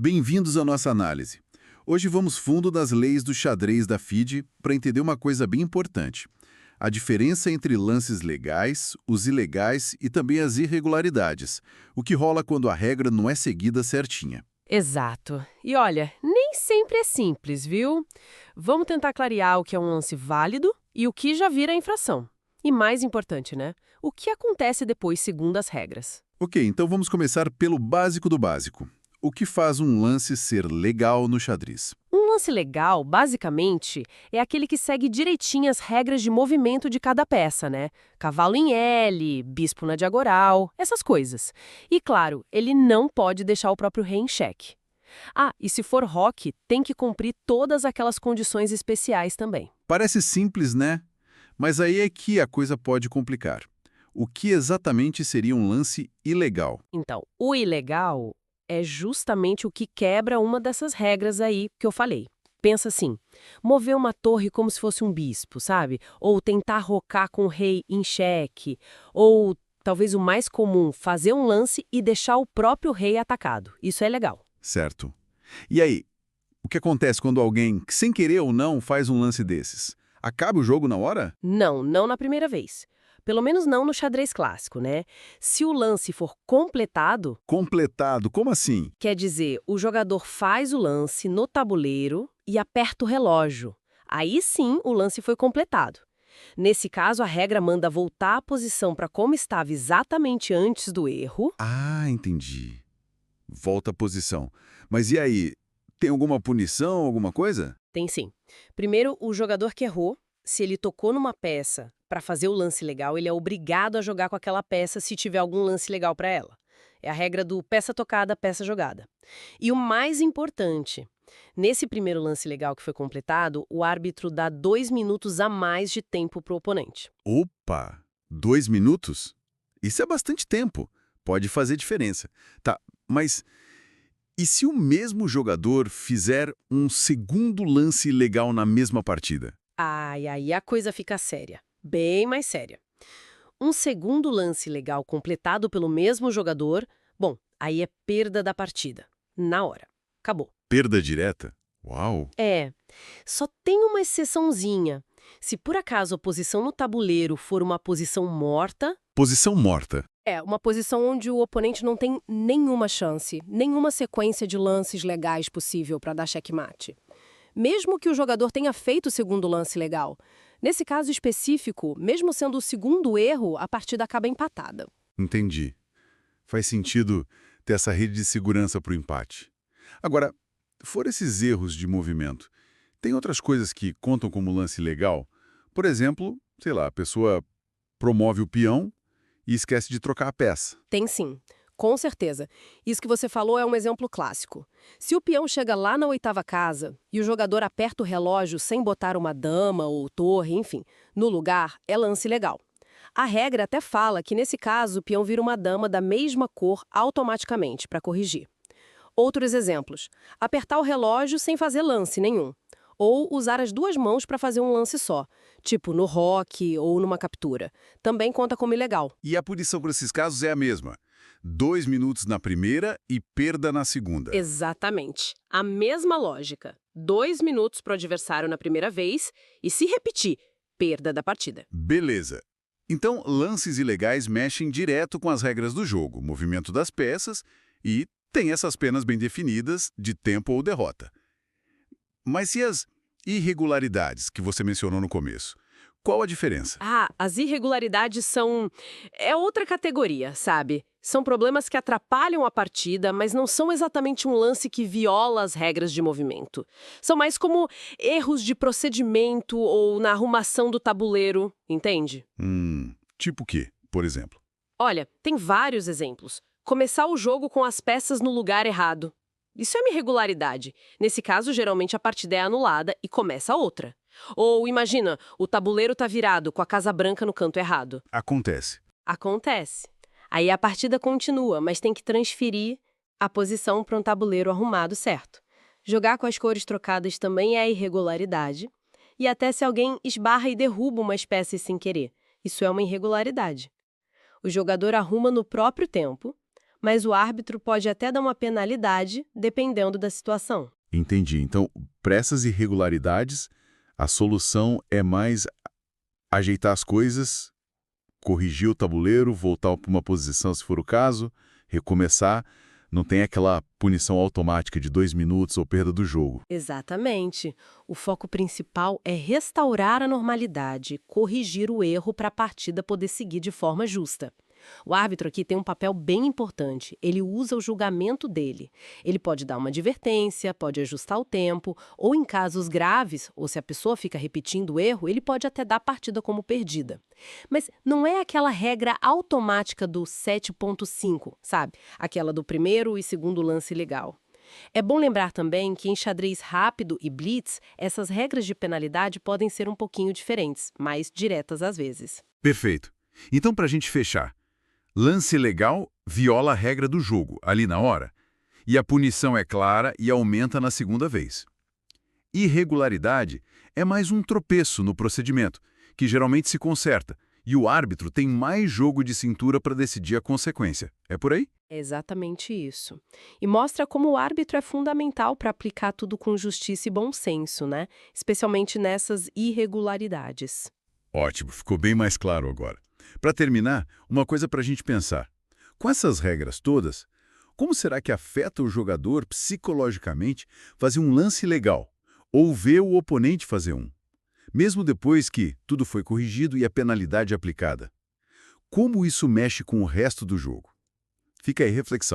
Bem-vindos à nossa análise. Hoje vamos fundo nas leis do xadrez da FIDE para entender uma coisa bem importante. A diferença entre lances legais, os ilegais e também as irregularidades. O que rola quando a regra não é seguida certinha. Exato. E olha, nem sempre é simples, viu? Vamos tentar clarear o que é um lance válido e o que já vira infração. E mais importante, né? O que acontece depois segundo as regras. Ok, então vamos começar pelo básico do básico. O que faz um lance ser legal no xadrez? Um lance legal, basicamente, é aquele que segue direitinho as regras de movimento de cada peça, né? Cavalo em L, bispo na diagonal, essas coisas. E claro, ele não pode deixar o próprio rei em xeque. Ah, e se for roque, tem que cumprir todas aquelas condições especiais também. Parece simples, né? Mas aí é que a coisa pode complicar. O que exatamente seria um lance ilegal? Então, o ilegal é justamente o que quebra uma dessas regras aí que eu falei. Pensa assim, mover uma torre como se fosse um bispo, sabe? Ou tentar rocar com o rei em xeque. Ou, talvez o mais comum, fazer um lance e deixar o próprio rei atacado. Isso é legal. Certo. E aí, o que acontece quando alguém, sem querer ou não, faz um lance desses? Acaba o jogo na hora? Não na primeira vez. Pelo menos não no xadrez clássico, né? Se o lance for completado, Completado, como assim? quer dizer, o jogador faz o lance no tabuleiro e aperta o relógio. Aí sim o lance foi completado. Nesse caso, a regra manda voltar a posição para como estava exatamente antes do erro. Ah, entendi. Volta à posição. Mas e aí, tem alguma punição, alguma coisa? Tem sim. Primeiro, o jogador que errou, se ele tocou numa peça para fazer o lance legal, ele é obrigado a jogar com aquela peça se tiver algum lance legal para ela. É a regra do peça tocada, peça jogada. E o mais importante, nesse primeiro lance legal que foi completado, o árbitro dá 2 minutos a mais de tempo para o oponente. Opa! 2 minutos? Isso é bastante tempo. Pode fazer diferença. Tá, mas e se o mesmo jogador fizer um segundo lance legal na mesma partida? Ai, aí a coisa fica séria. Bem mais séria. Um segundo lance legal completado pelo mesmo jogador, bom, aí é perda da partida. Na hora. Acabou. Perda direta? Uau! É, só tem uma exceçãozinha. Se por acaso a posição no tabuleiro for uma posição morta, Posição morta. uma posição onde o oponente não tem nenhuma chance, nenhuma sequência de lances legais possível para dar checkmate. Mesmo que o jogador tenha feito o segundo lance legal. Nesse caso específico, mesmo sendo o segundo erro, a partida acaba empatada. Entendi. Faz sentido ter essa rede de segurança para o empate. Agora, fora esses erros de movimento, tem outras coisas que contam como lance legal? Por exemplo, sei lá, a pessoa promove o peão e esquece de trocar a peça. Tem sim, com certeza. Isso que você falou é um exemplo clássico. Se o peão chega lá na 8ª casa e o jogador aperta o relógio sem botar uma dama ou torre, enfim, no lugar, é lance legal. A regra até fala que, nesse caso, o peão vira uma dama da mesma cor automaticamente, para corrigir. Outros exemplos. Apertar o relógio sem fazer lance nenhum. Ou usar as duas mãos para fazer um lance só, tipo no roque ou numa captura. Também conta como ilegal. E a punição para esses casos é a mesma. 2 minutos na primeira e perda na segunda. Exatamente. A mesma lógica. 2 minutos para o adversário na primeira vez e, se repetir, perda da partida. Beleza. Então, lances ilegais mexem direto com as regras do jogo, movimento das peças e tem essas penas bem definidas de tempo ou derrota. Mas e as irregularidades que você mencionou no começo? Qual a diferença? Ah, as irregularidades são... é outra categoria, sabe? São problemas que atrapalham a partida, mas não são exatamente um lance que viola as regras de movimento. São mais como erros de procedimento ou na arrumação do tabuleiro, entende? Tipo o quê, por exemplo? Olha, tem vários exemplos. Começar o jogo com as peças no lugar errado. Isso é uma irregularidade. Nesse caso, geralmente a partida é anulada e começa outra. Ou imagina, o tabuleiro tá virado com a casa branca no canto errado. Acontece. Acontece. Aí a partida continua, mas tem que transferir a posição para um tabuleiro arrumado certo. Jogar com as cores trocadas também é irregularidade. E até se alguém esbarra e derruba umas peças sem querer. Isso é uma irregularidade. O jogador arruma no próprio tempo, mas o árbitro pode até dar uma penalidade, dependendo da situação. Entendi. Então, para essas irregularidades, a solução é mais ajeitar as coisas, corrigir o tabuleiro, voltar para uma posição se for o caso, recomeçar. Não tem aquela punição automática de 2 minutos ou perda do jogo. Exatamente. O foco principal é restaurar a normalidade, corrigir o erro para a partida poder seguir de forma justa. O árbitro aqui tem um papel bem importante. Ele usa o julgamento dele. Ele pode dar uma advertência, pode ajustar o tempo, ou em casos graves, ou se a pessoa fica repetindo o erro, ele pode até dar a partida como perdida. Mas não é aquela regra automática do 7.5, sabe? Aquela do primeiro e segundo lance legal. É bom lembrar também que em xadrez rápido e blitz, essas regras de penalidade podem ser um pouquinho diferentes, mais diretas às vezes. Perfeito. Então, para a gente fechar, lance legal viola a regra do jogo, ali na hora, e a punição é clara e aumenta na segunda vez. Irregularidade é mais um tropeço no procedimento, que geralmente se conserta, e o árbitro tem mais jogo de cintura para decidir a consequência. É por aí? É exatamente isso. E mostra como o árbitro é fundamental para aplicar tudo com justiça e bom senso, né? Especialmente nessas irregularidades. Ótimo, ficou bem mais claro agora. Para terminar, uma coisa para a gente pensar. Com essas regras todas, como será que afeta o jogador psicologicamente fazer um lance legal ou ver o oponente fazer um? Mesmo depois que tudo foi corrigido e a penalidade aplicada. Como isso mexe com o resto do jogo? Fica aí a reflexão.